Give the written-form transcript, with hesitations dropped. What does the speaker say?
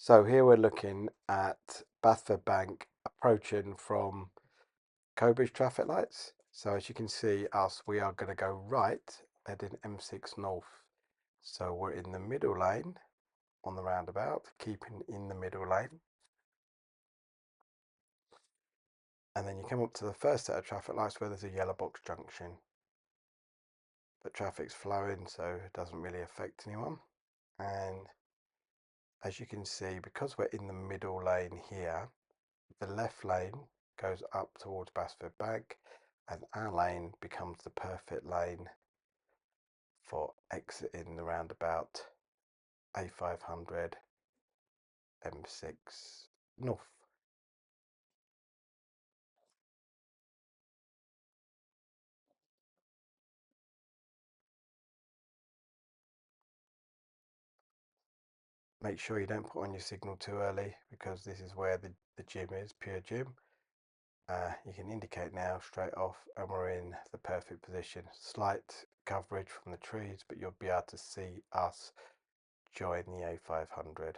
So here we're looking at Basford Bank approaching from Cobridge traffic lights. So as you can see we are going to go right heading M6 north. So we're in the middle lane on the roundabout, keeping in the middle lane. And then you come up to the first set of traffic lights where there's a yellow box junction. But traffic's flowing, so it doesn't really affect anyone. And as you can see, because we're in the middle lane here, the left lane goes up towards Basford Bank and our lane becomes the perfect lane for exiting the roundabout A500 M6 north. Make sure you don't put on your signal too early because this is where the gym is, pure gym. You can indicate now straight off and we're in the perfect position. Slight coverage from the trees, but you'll be able to see us join the A500.